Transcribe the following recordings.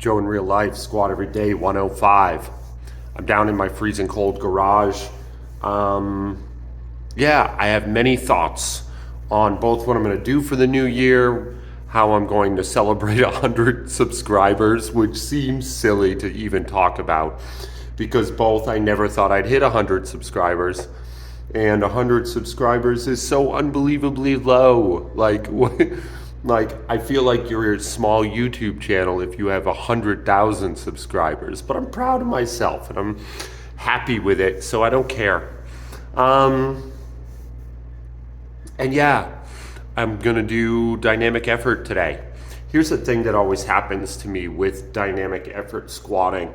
Joe in real life, squat every day, 105. I'm down in my freezing cold garage. Yeah, I have many thoughts on both what I'm going to do for the new year, how I'm going to celebrate 100 subscribers, which seems silly to even talk about because both I never thought I'd hit 100 subscribers. And 100 subscribers is so unbelievably low. Like, like I feel like you're a small YouTube channel if you have 100,000 subscribers. But I'm proud of myself and I'm happy with it, so I don't care. And yeah, I'm gonna do dynamic effort today. Here's the thing that always happens to me with dynamic effort squatting.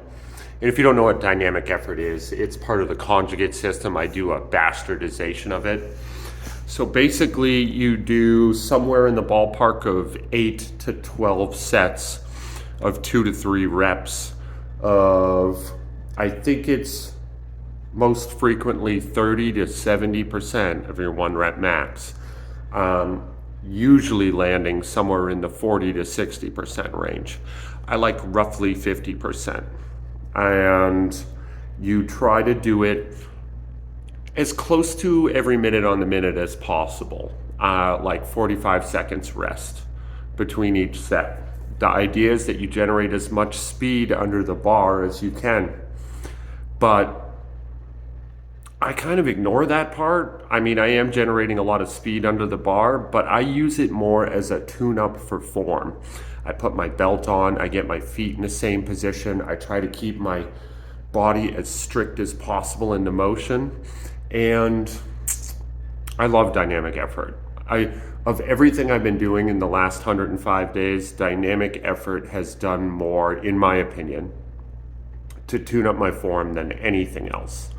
And if you don't know what dynamic effort is, it's part of the conjugate system. I do a bastardization of it. So basically you do somewhere in the ballpark of 8 to 12 sets of 2 to 3 reps of, I think it's most frequently 30 to 70% of your 1 rep max. Usually landing somewhere in the 40 to 60% range. I like roughly 50%. And you try to do it as close to every minute on the minute as possible, like 45 seconds rest between each set. The idea is that you generate as much speed under the bar as you can. But I kind of ignore that part. I mean, I am generating a lot of speed under the bar, but I use it more as a tune-up for form. I put my belt on, I get my feet in the same position, I try to keep my body as strict as possible in the motion, and I love dynamic effort. Of everything I've been doing in the last 105 days, dynamic effort has done more, in my opinion, to tune up my form than anything else.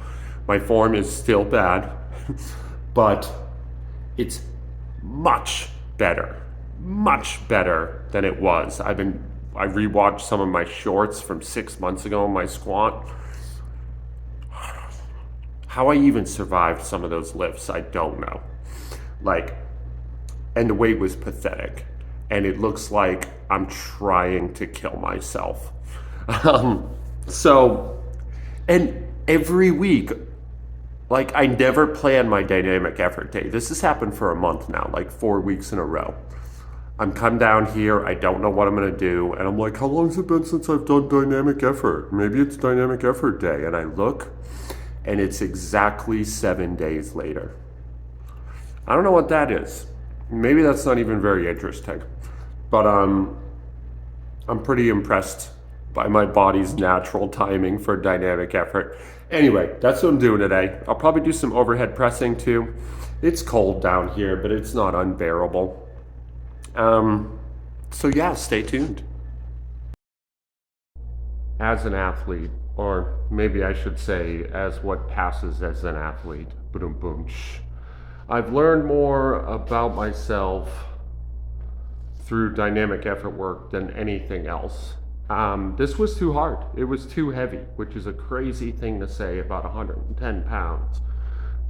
My form is still bad, but it's much better than it was. I rewatched some of my shorts from 6 months ago in my squat. How I even survived some of those lifts, I don't know. And the weight was pathetic. And it looks like I'm trying to kill myself. And every week, I never plan my dynamic effort day. This has happened for a month now, 4 weeks in a row. I'm come down here, I don't know what I'm gonna do, and I'm like, how long has it been since I've done dynamic effort? Maybe it's dynamic effort day. And I look, and it's exactly 7 days later. I don't know what that is. Maybe that's not even very interesting. But I'm pretty impressed by my body's natural timing for dynamic effort. Anyway, that's what I'm doing today. I'll probably do some overhead pressing too. It's cold down here, but it's not unbearable. So yeah, stay tuned. As an athlete, or maybe I should say as what passes as an athlete, boom boom, I've learned more about myself through dynamic effort work than anything else. This was too hard. It was too heavy, which is a crazy thing to say about 110 pounds.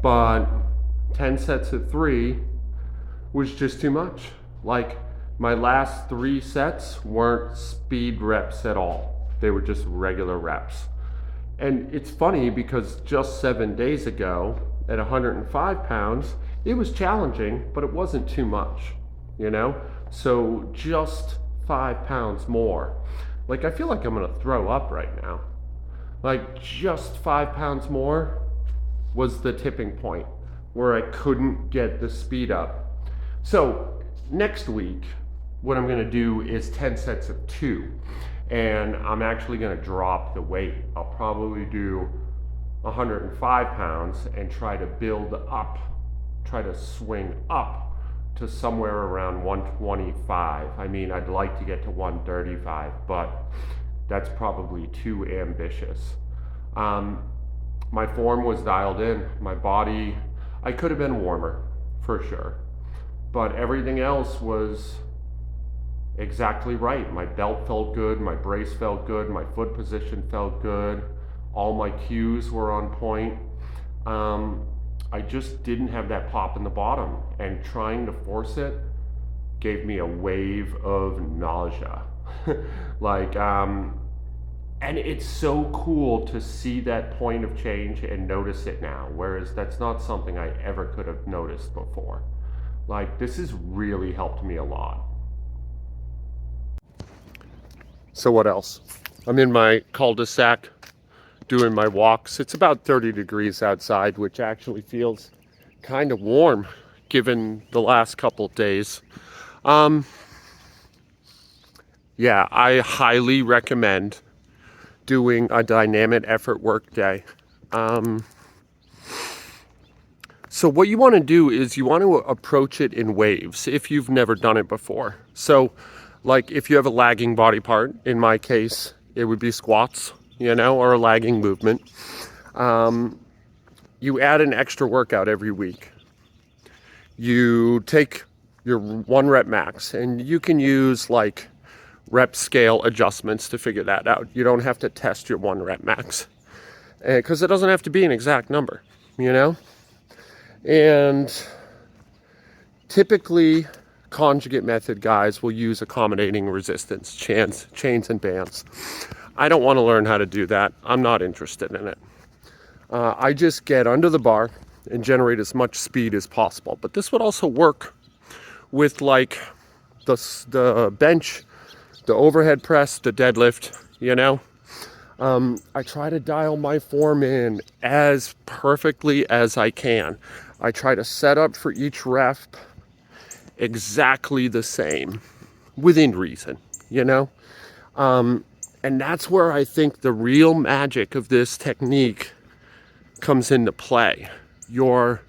But 10 sets of 3 was just too much. My last 3 sets weren't speed reps at all. They were just regular reps. And it's funny because just 7 days ago at 105 pounds, it was challenging, but it wasn't too much, So just 5 pounds more. I feel like I'm gonna throw up right now. Just 5 pounds more was the tipping point where I couldn't get the speed up. So next week, what I'm gonna do is 10 sets of 2. And I'm actually gonna drop the weight. I'll probably do 105 pounds and try to build up, try to swing up to somewhere around 125. I mean, I'd like to get to 135, but that's probably too ambitious. My form was dialed in. My body, I could have been warmer, for sure. But everything else was exactly right. My belt felt good, my brace felt good, my foot position felt good. All my cues were on point. I just didn't have that pop in the bottom, and trying to force it gave me a wave of nausea. Like, and it's so cool to see that point of change and notice it now, whereas that's not something I ever could have noticed before. Like, this has really helped me a lot. So what else? I'm in my cul-de-sac doing my walks. It's about 30 degrees outside, which actually feels kind of warm given the last couple of days. Yeah, I highly recommend doing a dynamic effort work day. So what you want to do is you want to approach it in waves if you've never done it before. So like if you have a lagging body part, in my case, it would be squats, or a lagging movement. You add an extra workout every week. You take your 1 rep max, and you can use like rep scale adjustments to figure that out. You don't have to test your 1 rep max because it doesn't have to be an exact number, And typically, conjugate method guys will use accommodating resistance, chains and bands. I don't want to learn how to do that. I'm not interested in it. I just get under the bar and generate as much speed as possible. But this would also work with like the bench, the overhead press, the deadlift, I try to dial my form in as perfectly as I can. I try to set up for each rep exactly the same, within reason, And that's where I think the real magic of this technique comes into play. You're,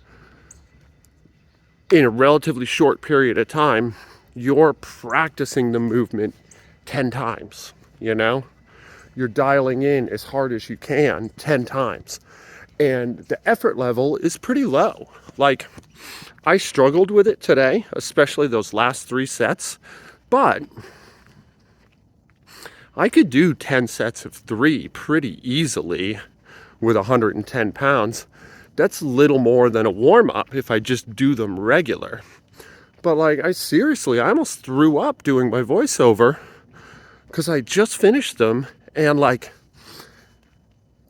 in a relatively short period of time, you're practicing the movement 10 times, You're dialing in as hard as you can 10 times. And the effort level is pretty low. Like, I struggled with it today, especially those last 3 sets, but I could do 10 sets of 3 pretty easily with 110 pounds. That's little more than a warm-up if I just do them regular. But like, I almost threw up doing my voiceover because I just finished them and like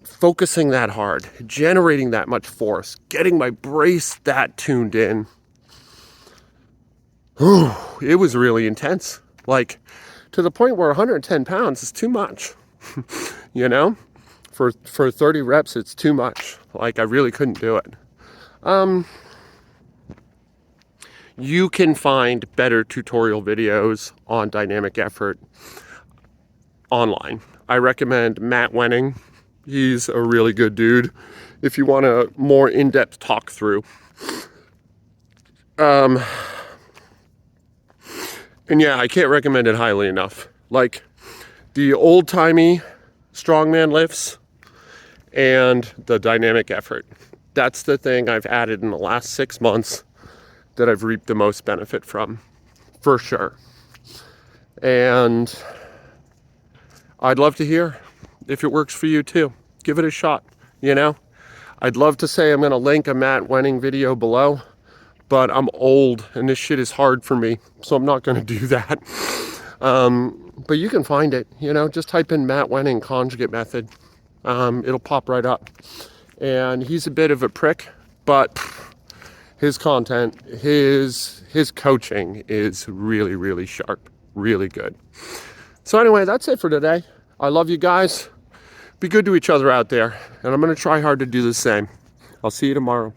focusing that hard, generating that much force, getting my brace that tuned in. It was really intense. Like, to the point where 110 pounds is too much, For 30 reps, it's too much. Like, I really couldn't do it. You can find better tutorial videos on dynamic effort online. I recommend Matt Wenning. He's a really good dude if you want a more in-depth talk through. And yeah, I can't recommend it highly enough. Like, the old-timey strongman lifts and the dynamic effort. That's the thing I've added in the last 6 months that I've reaped the most benefit from, for sure. And I'd love to hear if it works for you too. Give it a shot, I'd love to say I'm going to link a Matt Wenning video below, but I'm old and this shit is hard for me, so I'm not going to do that. But you can find it, just type in Matt Wenning conjugate method. It'll pop right up. And he's a bit of a prick, but his content, his coaching is really, really sharp, really good. So anyway, that's it for today. I love you guys. Be good to each other out there. And I'm going to try hard to do the same. I'll see you tomorrow.